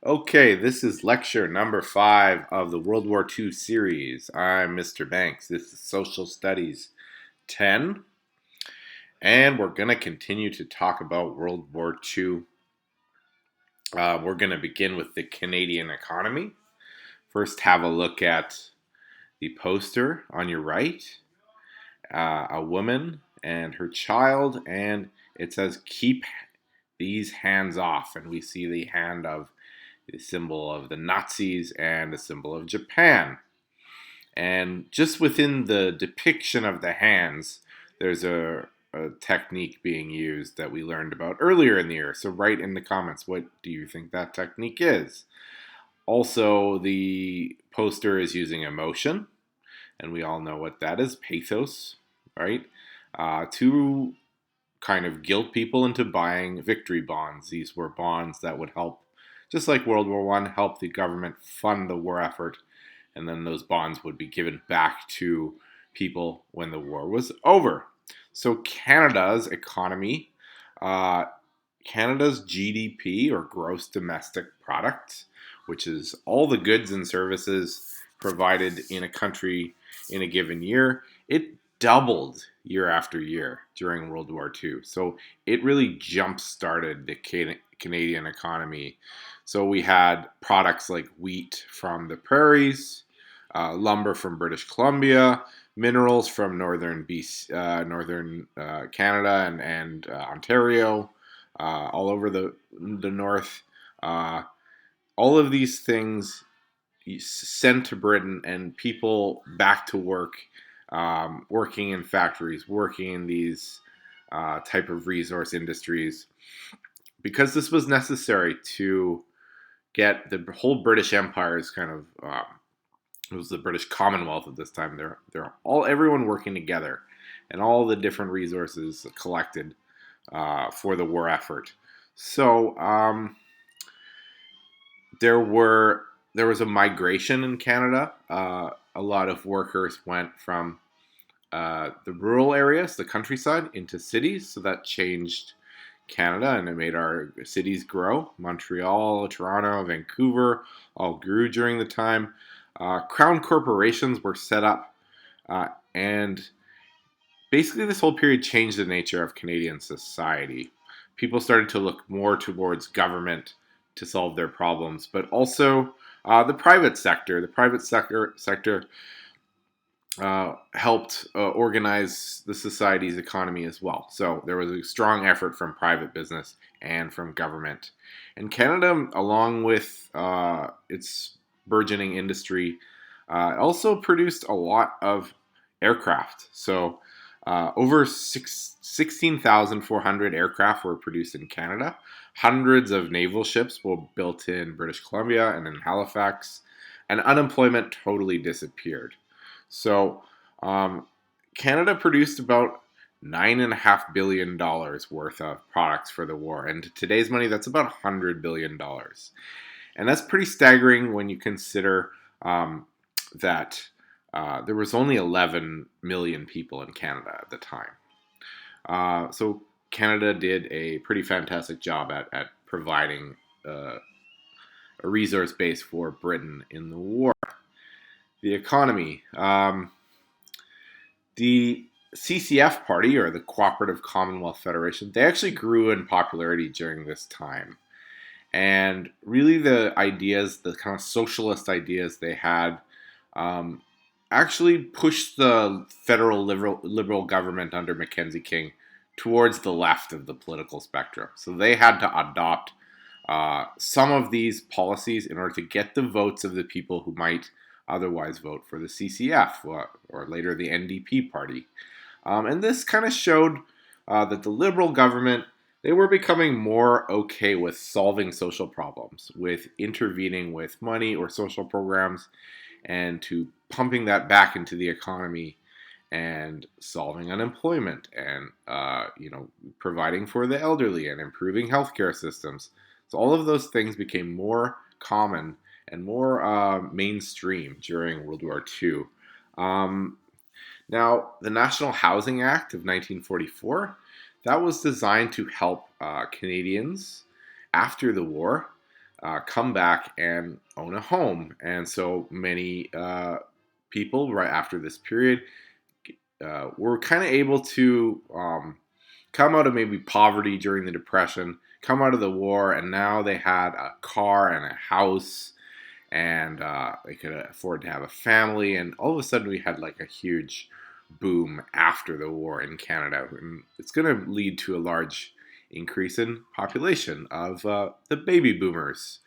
Okay, this is lecture number 5 of the World War II series. I'm Mr. Banks. This is Social Studies 10, and we're going to continue to talk about World War II. We're going to begin with the Canadian economy. First, have a look at the poster on your right, a woman and her child, and it says, "Keep these hands off," and we see the hand of the symbol of the Nazis and the symbol of Japan. And just within the depiction of the hands, there's a technique being used that we learned about earlier in the year. So write in the comments, what do you think that technique is? Also, the poster is using emotion, and we all know what that is, pathos, right? To kind of guilt people into buying victory bonds. These were bonds that would help, just like World War One, help the government fund the war effort, and then those bonds would be given back to people when the war was over. So Canada's economy, uh, Canada's GDP, or gross domestic product, which is all the goods and services provided in a country in a given year, it doubled year after year during World War II. So it really jump started the Canadian economy. So we had products like wheat from the prairies, lumber from British Columbia, minerals from northern Canada and Ontario, all over the north. Uh, all of these things sent to Britain and people back to work, working in factories, working in these type of resource industries, because this was necessary to get the whole British Empire's kind of it was the British Commonwealth at this time. They're all everyone working together, and all the different resources collected for the war effort. So there was a migration in Canada. A lot of workers went from the rural areas, the countryside, into cities. So that changed Canada and it made our cities grow. Montreal, Toronto, Vancouver all grew during the time. Crown corporations were set up, and basically this whole period changed the nature of Canadian society. People started to look more towards government to solve their problems, but also the private sector. The private sector helped organize the society's economy as well. So there was a strong effort from private business and from government. And Canada, along with its burgeoning industry, also produced a lot of aircraft. So over 16,400 aircraft were produced in Canada. Hundreds of naval ships were built in British Columbia and in Halifax. And unemployment totally disappeared. So Canada produced about $9.5 billion worth of products for the war. And to today's money, that's about $100 billion. And that's pretty staggering when you consider that there was only 11 million people in Canada at the time. So Canada did a pretty fantastic job at providing a resource base for Britain in the war. The economy. The CCF party, or the Cooperative Commonwealth Federation, they actually grew in popularity during this time. And really the ideas, the kind of socialist ideas they had, actually pushed the federal liberal government under Mackenzie King towards the left of the political spectrum. So they had to adopt some of these policies in order to get the votes of the people who might otherwise vote for the CCF or later the NDP party. And this kind of showed that the Liberal government, they were becoming more okay with solving social problems, with intervening with money or social programs, and to pumping that back into the economy and solving unemployment and providing for the elderly and improving healthcare systems. So all of those things became more common and more mainstream during World War II. Now, the National Housing Act of 1944, that was designed to help Canadians after the war come back and own a home. And so many people right after this period were kind of able to come out of maybe poverty during the Depression, come out of the war, and now they had a car and a house, and they could afford to have a family. And all of a sudden, we had like a huge boom after the war in Canada. And it's going to lead to a large increase in population of the baby boomers,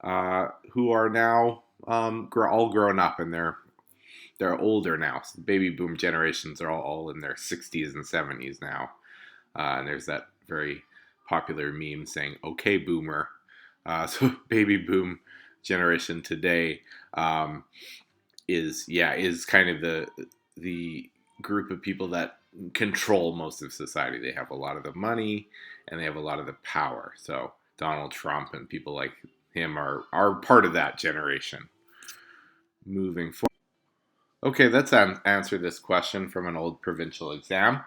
who are now all grown up, and they're older now. So the baby boom generations are all in their 60s and 70s now. And there's that very popular meme saying "Okay, boomer." So baby boom generation today is kind of the group of people that control most of society. They have a lot of the money and they have a lot of the power. So Donald Trump and people like him are part of that generation. Moving forward. Okay, let's answer this question from an old provincial exam.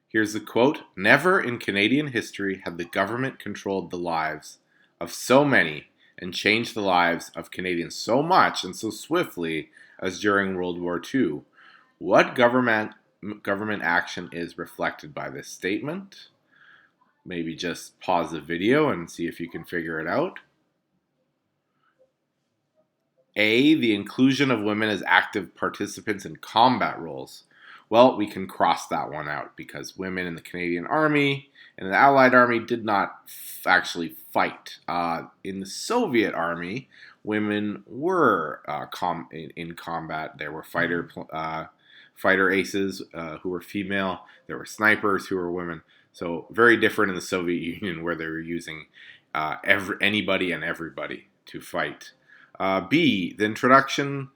Here's the quote: "Never in Canadian history had the government controlled the lives of so many and changed the lives of Canadians so much and so swiftly as during World War II. What government action is reflected by this statement?" Maybe just pause the video and see if you can figure it out. A, the inclusion of women as active participants in combat roles. Well, we can cross that one out because women in the Canadian Army and the Allied Army did not actually fight. In the Soviet Army, women were in combat. There were fighter aces who were female. There were snipers who were women. So very different in the Soviet Union, where they were using anybody and everybody to fight. B, the introduction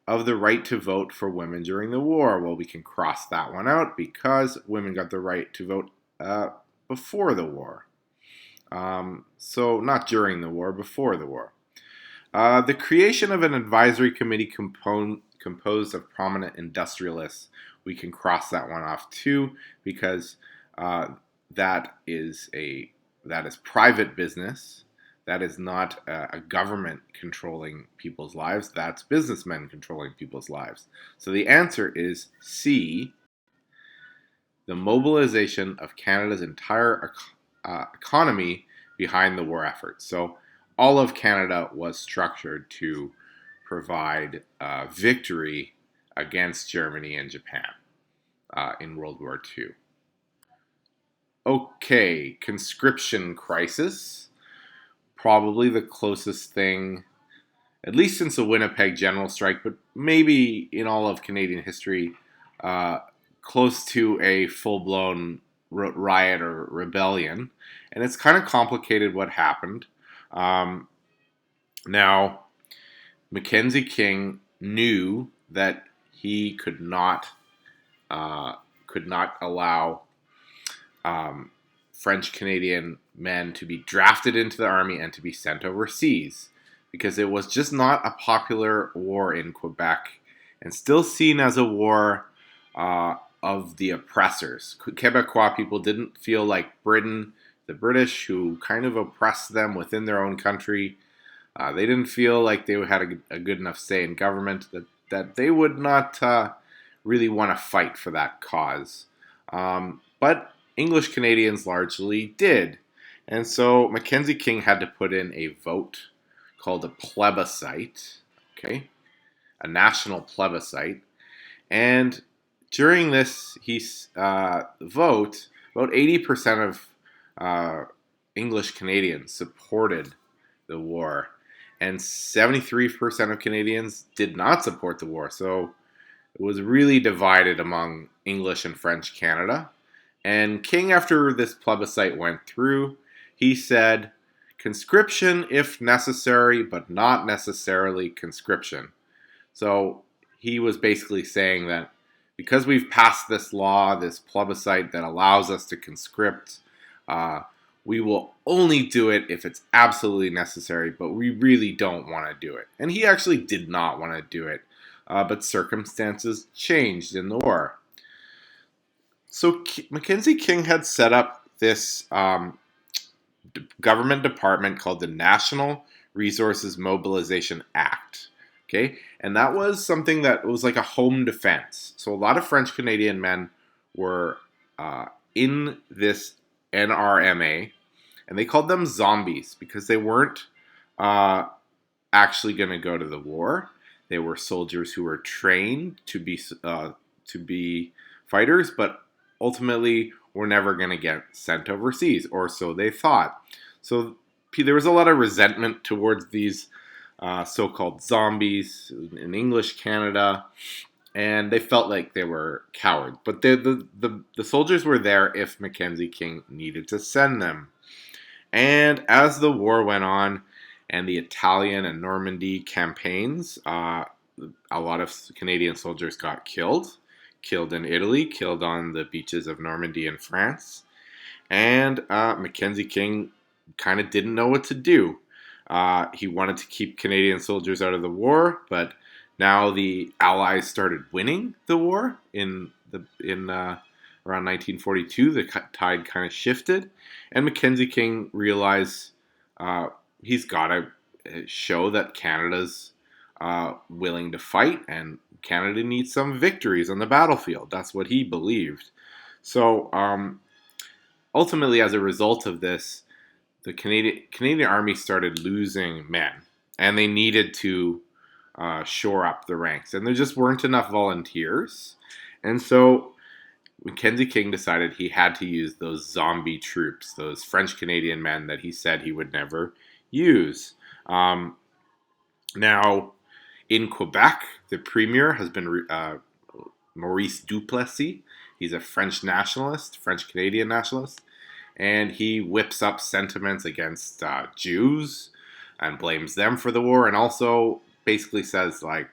of the right to vote for women during the war. Well, we can cross that one out because women got the right to vote before the war. So not during the war, before the war. The creation of an advisory committee composed of prominent industrialists. We can cross that one off too because that is private business. That is not a government controlling people's lives. That's businessmen controlling people's lives. So the answer is C, the mobilization of Canada's entire economy behind the war effort. So all of Canada was structured to provide victory against Germany and Japan in World War II. Okay, conscription crisis. Probably the closest thing, at least since the Winnipeg General Strike, but maybe in all of Canadian history, close to a full-blown riot or rebellion. And it's kind of complicated what happened. Now, Mackenzie King knew that he could not allow French-Canadian men to be drafted into the army and to be sent overseas because it was just not a popular war in Quebec and still seen as a war of the oppressors. Quebecois people didn't feel like Britain, the British, who kind of oppressed them within their own country. They didn't feel like they had a good enough say in government that they would not really want to fight for that cause. But English Canadians largely did. And so Mackenzie King had to put in a vote called a plebiscite, okay? A national plebiscite. And during this vote, about 80% of English Canadians supported the war. And 73% of Canadians did not support the war. So it was really divided among English and French Canada. And King, after this plebiscite went through, he said, conscription if necessary, but not necessarily conscription. So he was basically saying that because we've passed this law, this plebiscite that allows us to conscript, we will only do it if it's absolutely necessary, but we really don't want to do it. And he actually did not want to do it, but circumstances changed in the war. So Mackenzie King had set up this government department called the National Resources Mobilization Act. Okay, and that was something that was like a home defense. So a lot of French Canadian men were in this NRMA, and they called them zombies because they weren't actually going to go to the war. They were soldiers who were trained to be fighters, but ultimately were never going to get sent overseas, or so they thought. So there was a lot of resentment towards these so-called zombies in English Canada, and they felt like they were cowards. But the soldiers were there if Mackenzie King needed to send them. And as the war went on, and the Italian and Normandy campaigns, a lot of Canadian soldiers got killed in Italy, killed on the beaches of Normandy in France. And Mackenzie King kind of didn't know what to do. He wanted to keep Canadian soldiers out of the war, but now the Allies started winning the war in around 1942. The tide kind of shifted, and Mackenzie King realized he's got to show that Canada's willing to fight, and Canada needs some victories on the battlefield. That's what he believed. So ultimately, as a result of this, the Canadian Army started losing men, and they needed to shore up the ranks, and there just weren't enough volunteers. And so Mackenzie King decided he had to use those zombie troops, those French Canadian men that he said he would never use. Now, in Quebec, the premier has been Maurice Duplessis. He's a French nationalist, French Canadian nationalist, and he whips up sentiments against Jews and blames them for the war, and also basically says like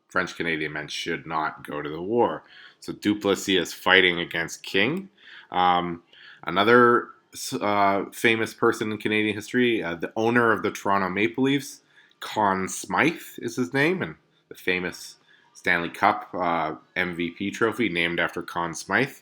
French Canadian men should not go to the war. So Duplessis is fighting against King. Another famous person in Canadian history, the owner of the Toronto Maple Leafs, Conn Smythe is his name, and the famous Stanley Cup MVP trophy named after Conn Smythe.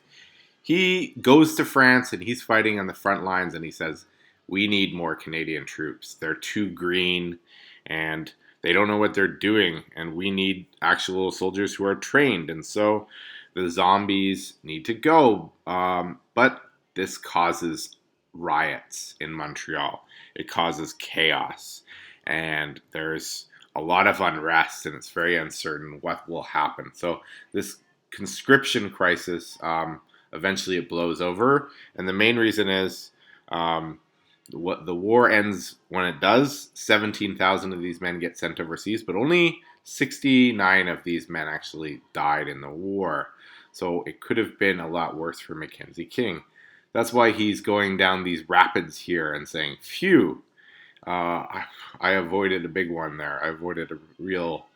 He goes to France and he's fighting on the front lines, and he says, we need more Canadian troops. They're too green and they don't know what they're doing, and we need actual soldiers who are trained. And so the zombies need to go. But this causes riots in Montreal. It causes chaos. And there's a lot of unrest, and it's very uncertain what will happen. So this conscription crisis, eventually it blows over. And the main reason is the war ends when it does. 17,000 of these men get sent overseas, but only 69 of these men actually died in the war. So it could have been a lot worse for Mackenzie King. That's why he's going down these rapids here and saying, phew, I avoided a big one there. I avoided a real,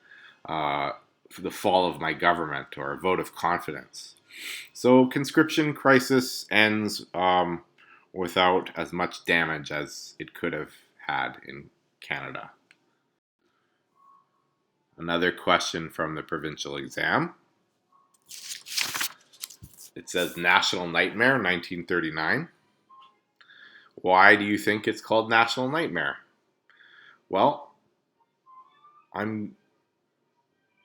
the fall of my government, or a vote of confidence. So conscription crisis ends without as much damage as it could have had in Canada. Another question from the provincial exam. It says National Nightmare, 1939. Why do you think it's called National Nightmare? Well, I'm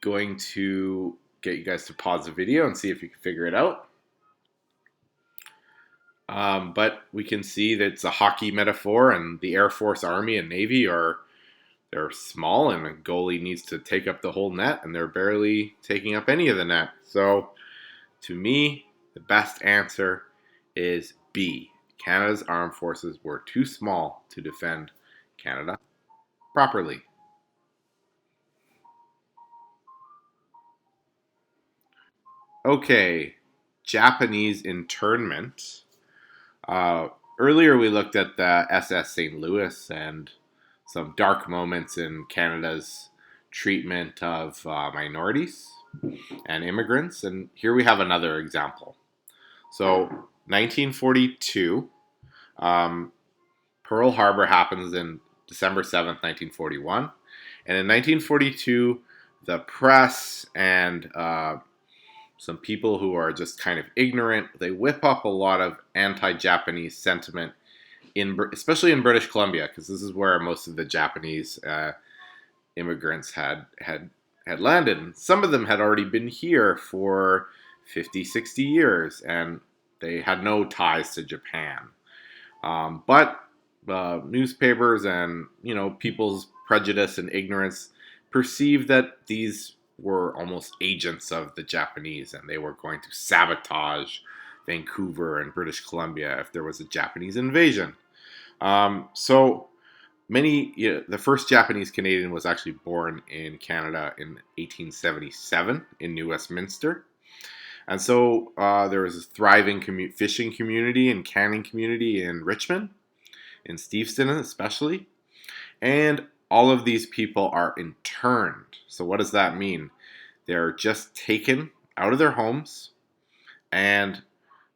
going to get you guys to pause the video and see if you can figure it out. But we can see that it's a hockey metaphor, and the Air Force, Army, and Navy they're small, and a goalie needs to take up the whole net, and they're barely taking up any of the net. So, to me, the best answer is B. Canada's armed forces were too small to defend Canada properly. Okay, Japanese internment. Earlier we looked at the SS St. Louis and some dark moments in Canada's treatment of minorities and immigrants, and here we have another example. So, 1942, Pearl Harbor happens in December 7th, 1941, and in 1942, the press and some people who are just kind of ignorant, they whip up a lot of anti-Japanese sentiment especially in British Columbia, because this is where most of the Japanese immigrants had landed. And some of them had already been here for 50, 60 years, and they had no ties to Japan. But newspapers and people's prejudice and ignorance perceived that these were almost agents of the Japanese, and they were going to sabotage Vancouver and British Columbia if there was a Japanese invasion. So the first Japanese Canadian was actually born in Canada in 1877 in New Westminster. And so there was a thriving fishing community and canning community in Richmond, in Steveston especially. And all of these people are interned. So what does that mean? They're just taken out of their homes, and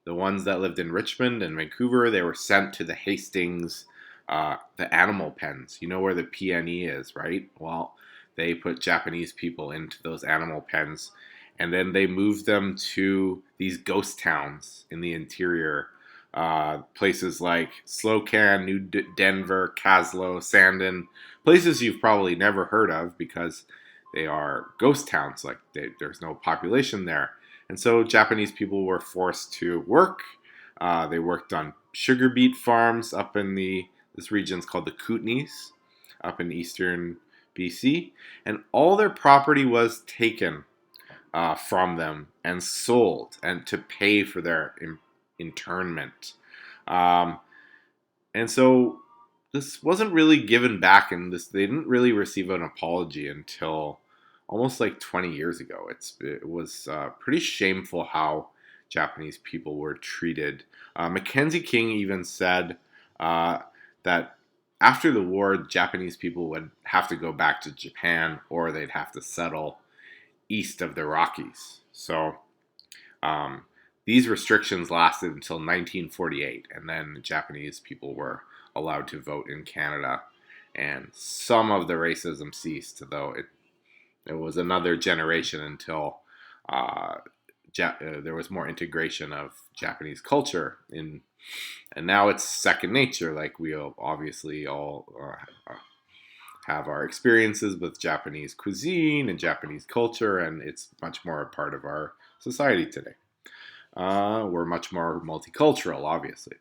the ones that lived in Richmond and Vancouver, they were sent to the Hastings, the animal pens. You know where the PNE is, right? Well, they put Japanese people into those animal pens, and then they moved them to these ghost towns in the interior. Places like Slocan, New Denver, Caslo, Sandon, places you've probably never heard of because they are ghost towns. Like there's no population there. And so Japanese people were forced to work. They worked on sugar beet farms up in this region's called the Kootenays, up in eastern BC. And all their property was taken from them and sold and to pay for their internment. And so this wasn't really given back, and they didn't really receive an apology until almost like 20 years ago. It was pretty shameful how Japanese people were treated. Mackenzie King even said that after the war, Japanese people would have to go back to Japan, or they'd have to settle east of the Rockies. So these restrictions lasted until 1948, and then Japanese people were allowed to vote in Canada, and some of the racism ceased, though it was another generation until there was more integration of Japanese culture in, and now it's second nature. Like we obviously all have our experiences with Japanese cuisine and Japanese culture, and it's much more a part of our society today. We're much more multicultural, obviously.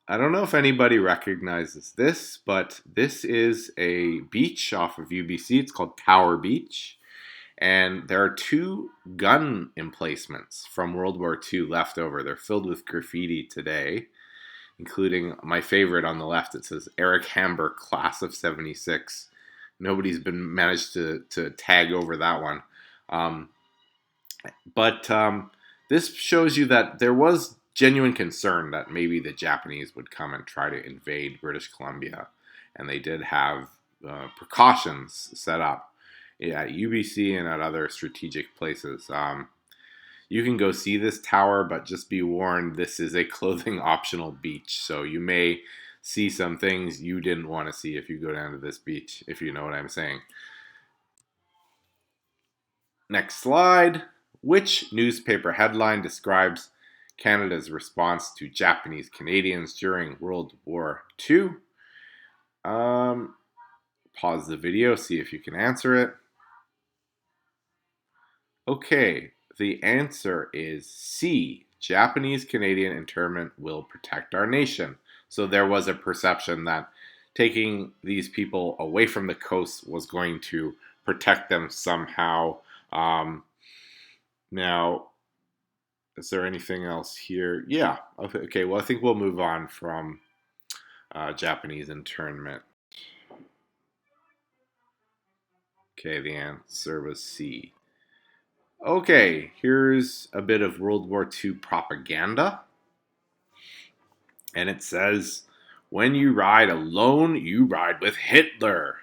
I don't know if anybody recognizes this, but this is a beach off of UBC. It's called Tower Beach. And there are two gun emplacements from World War II left over. They're filled with graffiti today, including my favorite on the left. It says Eric Hamber, class of 76. Nobody's been managed to tag over that one. But this shows you that there was genuine concern that maybe the Japanese would come and try to invade British Columbia. And they did have precautions set up at UBC and at other strategic places. You can go see this tower, but just be warned, this is a clothing optional beach. So you may see some things you didn't want to see if you go down to this beach, if you know what I'm saying. Next slide. Which newspaper headline describes Canada's response to Japanese Canadians during World War II? Pause the video, see if you can answer it. Okay, the answer is C. Japanese Canadian internment will protect our nation. So there was a perception that taking these people away from the coast was going to protect them somehow. Now, is there anything else here? Yeah. Okay, well, I think we'll move on from Japanese internment. Okay, the answer was C. Okay, here's a bit of World War II propaganda. And it says, when you ride alone, you ride with Hitler.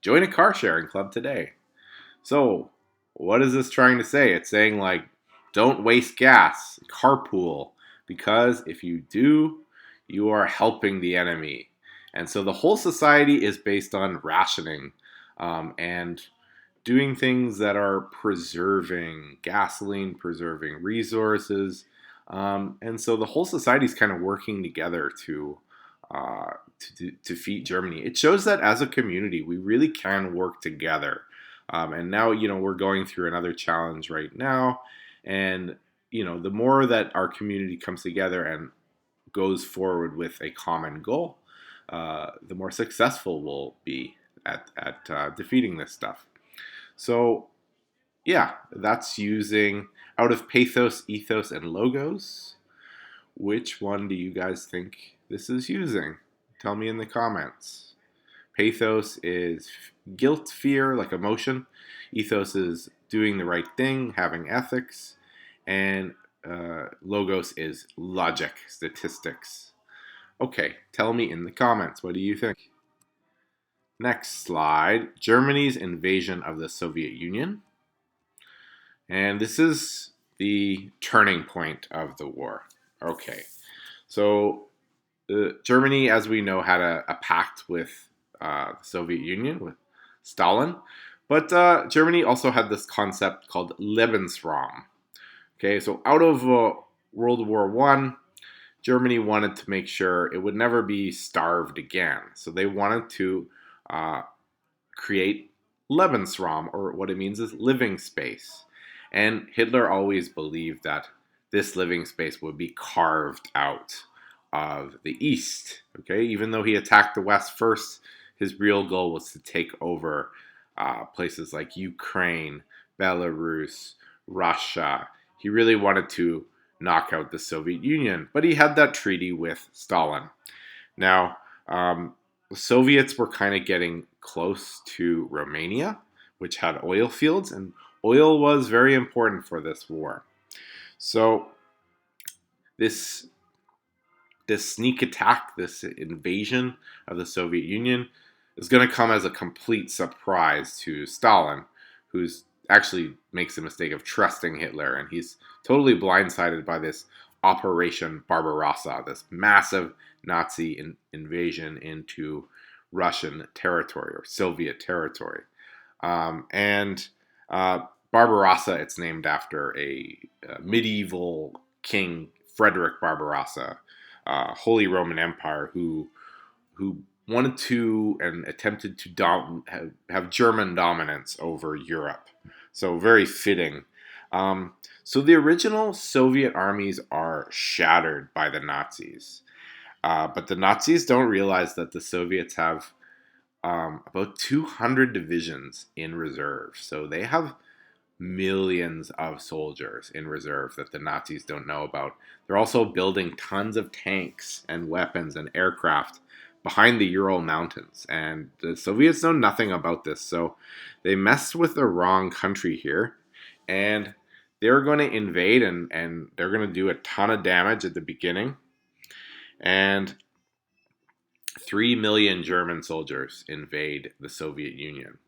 Join a car sharing club today. So, what is this trying to say? It's saying, like, don't waste gas, carpool, because if you do, you are helping the enemy. And so the whole society is based on rationing and doing things that are preserving gasoline, preserving resources, And so the whole society is kind of working together to defeat Germany. It shows that as a community, we really can work together. And now, we're going through another challenge right now. And, the more that our community comes together and goes forward with a common goal, the more successful we'll be at defeating this stuff. So, yeah, that's using out of pathos, ethos, and logos. Which one do you guys think this is using? Tell me in the comments. Pathos is guilt, fear, like emotion. Ethos is doing the right thing, having ethics. And logos is logic, statistics. Okay, tell me in the comments. What do you think? Next slide. Germany's invasion of the Soviet Union. And this is the turning point of the war. Okay, so Germany, as we know, had a pact with the Soviet Union, with Stalin. But Germany also had this concept called Lebensraum. Okay, so out of World War I, Germany wanted to make sure it would never be starved again. So they wanted to create Lebensraum, or what it means is living space. And Hitler always believed that this living space would be carved out of the East. Okay, even though he attacked the West first, his real goal was to take over places like Ukraine, Belarus, Russia. He really wanted to knock out the Soviet Union, but he had that treaty with Stalin. Now, the Soviets were kind of getting close to Romania, which had oil fields, and oil was very important for this war. So this sneak attack, this invasion of the Soviet Union is going to come as a complete surprise to Stalin, who's actually makes the mistake of trusting Hitler, and he's totally blindsided by this Operation Barbarossa, this massive Nazi invasion into Russian territory or Soviet territory. And Barbarossa, it's named after a medieval king, Frederick Barbarossa, Holy Roman Empire, who wanted to and attempted to have German dominance over Europe. So very fitting. So the original Soviet armies are shattered by the Nazis. But the Nazis don't realize that the Soviets have about 200 divisions in reserve. So they have millions of soldiers in reserve that the Nazis don't know about. They're also building tons of tanks and weapons and aircraft behind the Ural Mountains. And the Soviets know nothing about this. So they messed with the wrong country here. And they're going to invade and they're going to do a ton of damage at the beginning. And 3 million German soldiers invade the Soviet Union.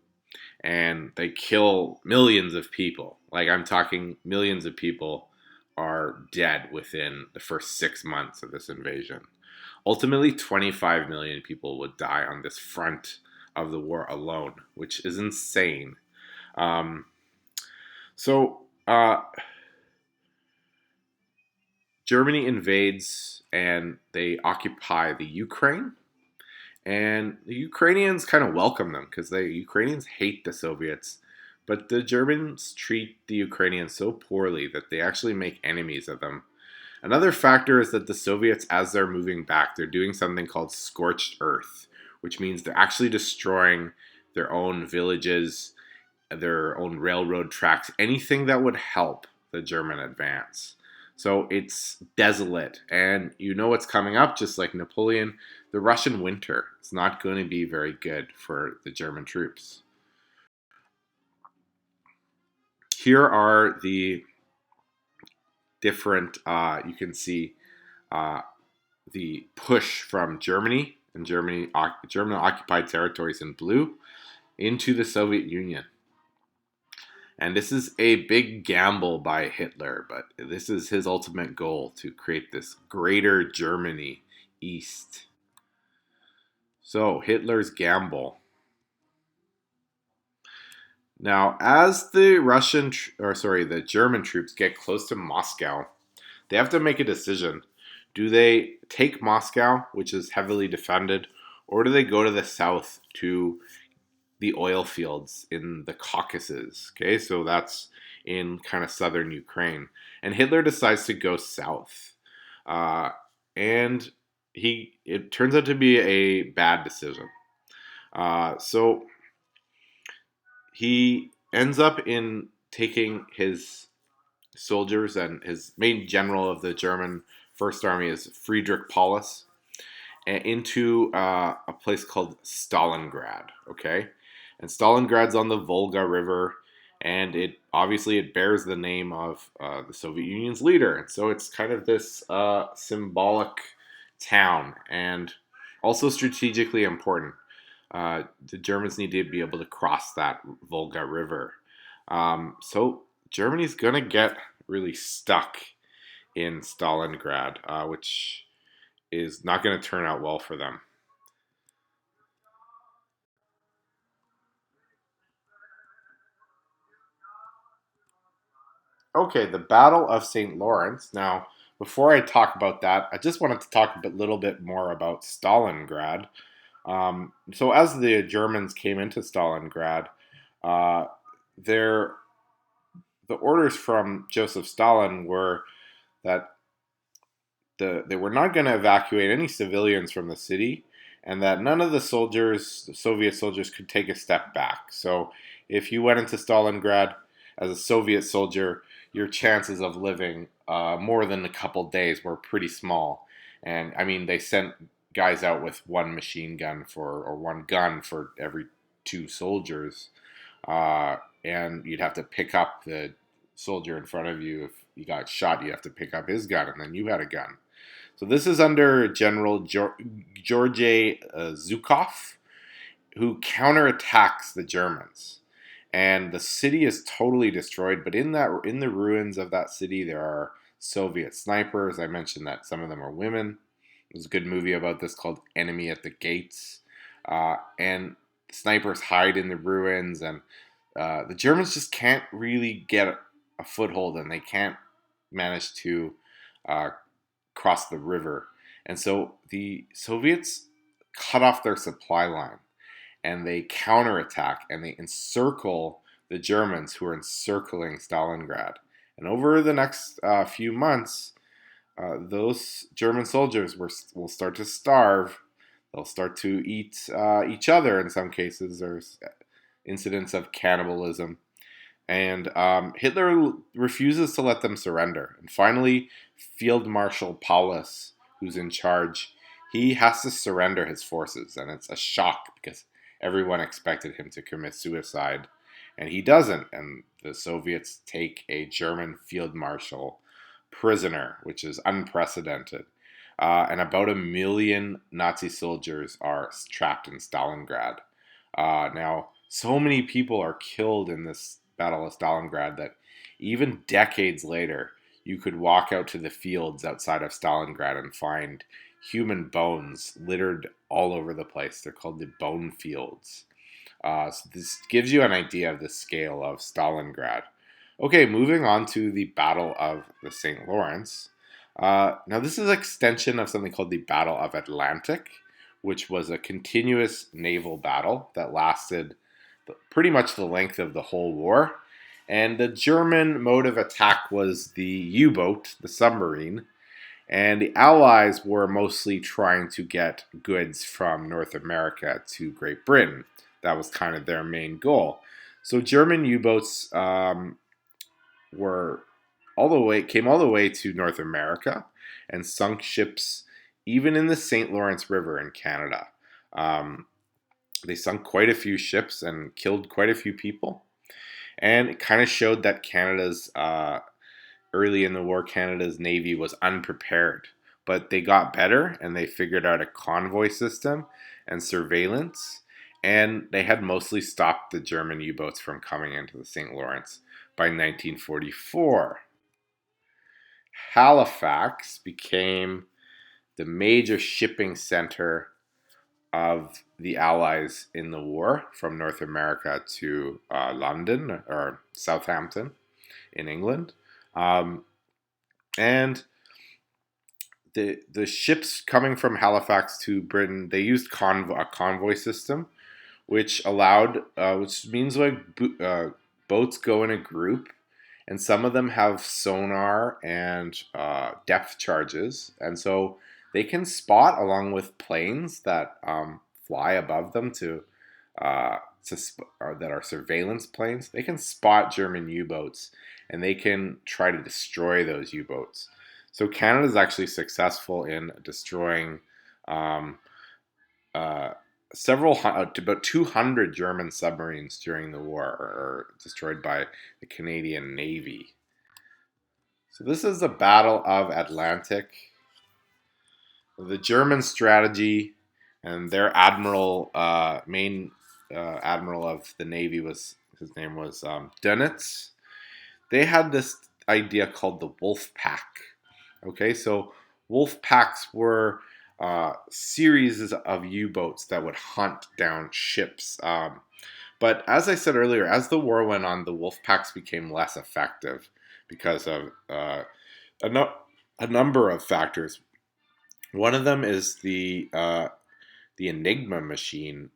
And they kill millions of people. Like, I'm talking millions of people are dead within the first 6 months of this invasion. Ultimately, 25 million people would die on this front of the war alone, which is insane. Germany invades and they occupy the Ukraine. And the Ukrainians kind of welcome them because the Ukrainians hate the Soviets. But the Germans treat the Ukrainians so poorly that they actually make enemies of them. Another factor is that the Soviets, as they're moving back, they're doing something called scorched earth, which means they're actually destroying their own villages, their own railroad tracks, anything that would help the German advance. So it's desolate, and you know what's coming up, just like Napoleon. The Russian winter is not going to be very good for the German troops. Here are the different, you can see the push from Germany and German occupied territories in blue into the Soviet Union. And this is a big gamble by Hitler, but this is his ultimate goal, to create this greater Germany east. So, Hitler's gamble. Now, as the German troops get close to Moscow, they have to make a decision. Do they take Moscow, which is heavily defended, or do they go to the south to the oil fields in the Caucasus? Okay, so that's in kind of southern Ukraine. And Hitler decides to go south. Uh, and it turns out to be a bad decision. So he ends up in taking his soldiers, and his main general of the German First Army is Friedrich Paulus, into a place called Stalingrad. Okay, and Stalingrad's on the Volga River, and it bears the name of the Soviet Union's leader, and so it's kind of this symbolic town, and also strategically important. The Germans need to be able to cross that Volga River. So Germany's going to get really stuck in Stalingrad, which is not going to turn out well for them. Okay, the Battle of St. Lawrence. Now, before I talk about that, I just wanted to talk a little bit more about Stalingrad. So, as the Germans came into Stalingrad, uh, their the orders from Joseph Stalin were that they were not going to evacuate any civilians from the city, and that none of the Soviet soldiers, could take a step back. So, if you went into Stalingrad as a Soviet soldier, your chances of living more than a couple days were pretty small. And I mean, they sent guys out with one machine gun or one gun for every two soldiers, uh, and you'd have to pick up the soldier in front of you. If you got shot, you have to pick up his gun, and then you had a gun. So this is under General Georgy Zhukov, who counterattacks the Germans, and the city is totally destroyed. But in the ruins of that city, there are Soviet snipers. I mentioned that some of them are women. There's a good movie about this called Enemy at the Gates, and snipers hide in the ruins, and the Germans just can't really get a foothold, and they can't manage to uh, cross the river. And so the Soviets cut off their supply line, and they counterattack, and they encircle the Germans who are encircling Stalingrad. And over the next few months, those German soldiers will start to starve. They'll start to eat each other in some cases. There's incidents of cannibalism. And Hitler refuses to let them surrender. And finally, Field Marshal Paulus, who's in charge, he has to surrender his forces. And it's a shock because everyone expected him to commit suicide. And he doesn't. And the Soviets take a German field marshal prisoner, which is unprecedented. And about 1 million Nazi soldiers are trapped in Stalingrad. Now, so many people are killed in this Battle of Stalingrad that even decades later, you could walk out to the fields outside of Stalingrad and find human bones littered all over the place. They're called the bone fields. So this gives you an idea of the scale of Stalingrad. Okay, moving on to the Battle of the St. Lawrence. Now, this is an extension of something called the Battle of Atlantic, which was a continuous naval battle that lasted pretty much the length of the whole war. And the German mode of attack was the U-boat, the submarine, and the Allies were mostly trying to get goods from North America to Great Britain. That was kind of their main goal. So German U-boats came all the way to North America and sunk ships even in the St. Lawrence River in Canada. They sunk quite a few ships and killed quite a few people. And it kind of showed that early in the war, Canada's Navy was unprepared. But they got better, and they figured out a convoy system and surveillance. And they had mostly stopped the German U-boats from coming into the St. Lawrence by 1944. Halifax became the major shipping center of the Allies in the war, from North America to London or Southampton in England. And the ships coming from Halifax to Britain, they used a convoy system, which allowed, which means like boats go in a group, and some of them have sonar and depth charges, and so they can spot along with planes that fly above them that are surveillance planes. They can spot German U-boats, and they can try to destroy those U-boats. So Canada is actually successful in destroying um, uh, about 200 German submarines during the war are destroyed by the Canadian Navy. So this is the Battle of Atlantic. The German strategy and their main admiral of the Navy his name was Dönitz. They had this idea called the Wolf Pack. Okay, so wolf packs were series of U-boats that would hunt down ships. But as I said earlier, as the war went on, the wolf packs became less effective because of a number of factors. One of them is the Enigma machine.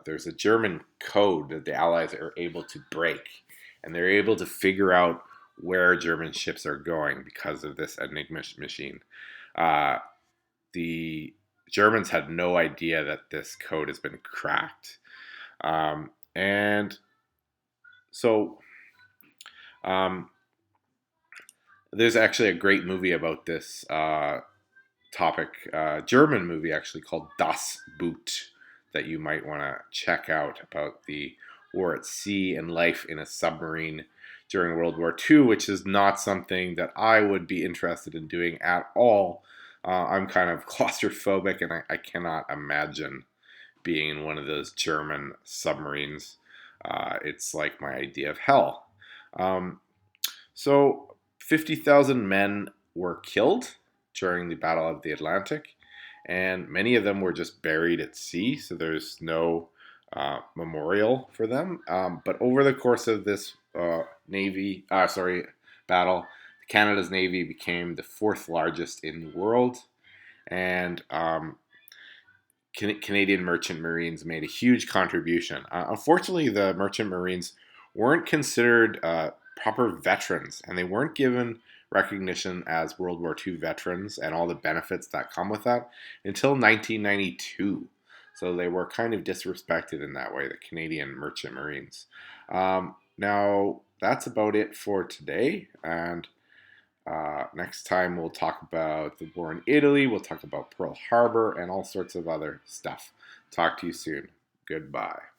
There's a German code that the Allies are able to break, and they're able to figure out where German ships are going because of this Enigma machine. Uh, the Germans had no idea that this code has been cracked. And so um, there's actually a great movie about this topic, German movie actually called Das Boot, that you might want to check out about the war at sea and life in a submarine during World War II, which is not something that I would be interested in doing at all. I'm kind of claustrophobic, and I cannot imagine being in one of those German submarines. It's like my idea of hell. Um, so 50,000 men were killed during the Battle of the Atlantic, and many of them were just buried at sea, so there's no memorial for them. But over the course of this battle, Canada's Navy became the fourth largest in the world, and Canadian Merchant Marines made a huge contribution. Unfortunately, the Merchant Marines weren't considered proper veterans, and they weren't given recognition as World War II veterans and all the benefits that come with that until 1992. So they were kind of disrespected in that way, the Canadian Merchant Marines. Now, that's about it for today, and next time we'll talk about the war in Italy, we'll talk about Pearl Harbor, and all sorts of other stuff. Talk to you soon. Goodbye.